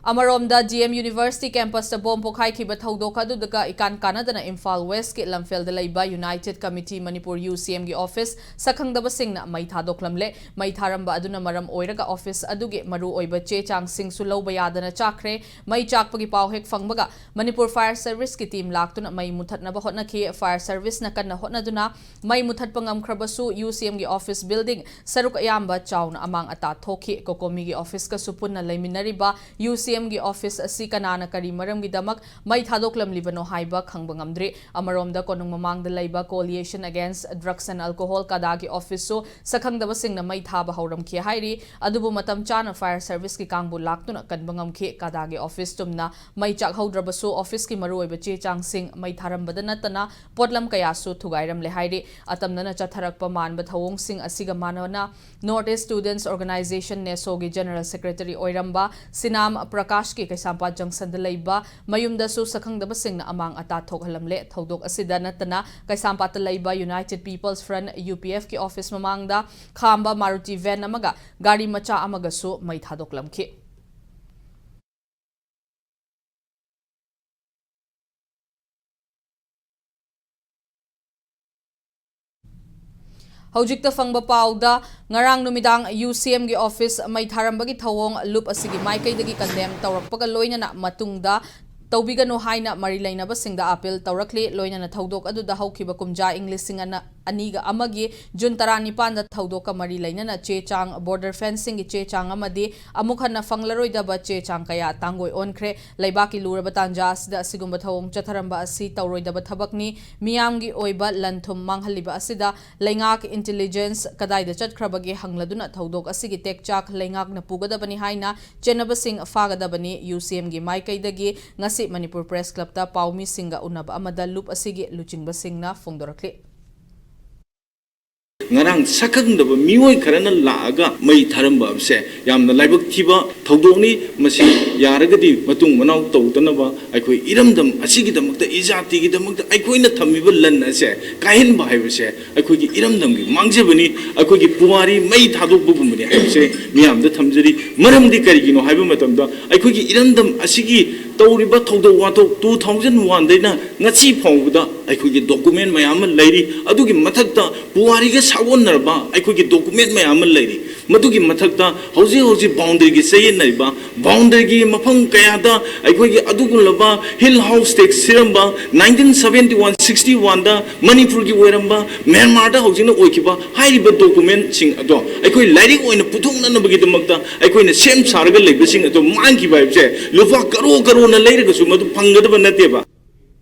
Amaromda GM University campus bom pokhai khiba thodok adudaga ikan kanadana Imphal West ke Lamphel de leiba United Committee Manipur UCM gi office sakhangdaba singna mai thadoklamle mai tharamba aduna maram oiraga office aduge maru oiba che chang sing su loba yadana chakre mai chakpagi paw hek phangbaga Manipur Fire Service ki team laktuna mai muthatnaba hotna khi Fire Service na kanna hotna duna mai muthat pangam khrabasu UCM gi office building saruk ayamba chawna amang ata thoki kokomi gi office ka supunna leiminariba UCM gi office asi kanana kari maram gi damak mai thadoklam libano haiba khangba ngamdre amaromda konung mamang da leiba coalition against drugs and alcohol Cada gi office so sakhangdaba singna mai thaba hauram khi hairi adubu matam chana fire service ki kangbu laktuna kanba ngamkhe Cada gi office tumna mai chak haudraba so office ki maru oiba che chang sing mai tharambada natana potlam kaya su thugairam le hairi atamna na chatharakpa manba thawong sing asiga manana North East Students Organization neso gi general secretary oiramba sinam Prakash ki Kaisampa Junction da leiba mayumda su sakhangdaba singna amang ata thokhalamle thodok asida natana Kaisampa ta leiba United People's Front UPF ki office mamangda khamba Maruti van amaga gari macha amaga su mai thadoklamki Hojikta fangba pauda ngarang numidang UCM gi office mai tharambagi thawong loop asigi maikai dagi condemn tawrakpaga loinana matungda tawbigano haina mari lainaba singda appeal tawrakli loinana thodok aduda haukiba kumja English singana aniga amagi June 19 da thodoka mari lainana che chang border fencing gi che chang amadi amukhana fanglaroida ba che chang kaya tangoi onkhre laibaki luraba tanja asida asigumba thawong chatharamba asi tawroida ba thabakni miyamgi oiba lanthum manghaliba asida laingak intelligence kadai da chatkrabagi hangladuna thodok asigi tekchak laingak na pugadabani haina chenaba sing fagadabani UCM gi maikaidagi ngasi Manipur Press Club ta paumi singa unaba amada loop asigi luchingba singna fongdorakli ngarang sakhangdaba mioi kharana laaga mai tharamba amse yamna laibak thiba thodokni masi yaragadi matung manau tawtanaba aikoi iramdam asigi damakta ijati gi damakta aikoina thamiba lan ase kahin ba haibase aikoi gi iramdam gi mangjebani aikoi gi puwari mai thadokbu gumni haibase miyamda thamjari maramdi karigino haiba matamda aikoi gi iramdam asigi tawriba thodok wato 2001 daina ngachi phongbuda aikoi gi document mayam lairi adugi mathakta puwari ga sagonarba aikoi gi document mayam lairi madugi mathakta hoji boundary gi sayinaiba boundary gi mafam kayada aikoi gi adugulaba hill house tax siramba 1971-61 da Manipur gi oiramba Myanmar da hojina oikiba hairiba document sing ado aikoi lairi oina puthongna nabagi damakta aikoi na sem sarga leiba sing ado mangi baibse lufa karo na lairi ga su madu phangadaba nateba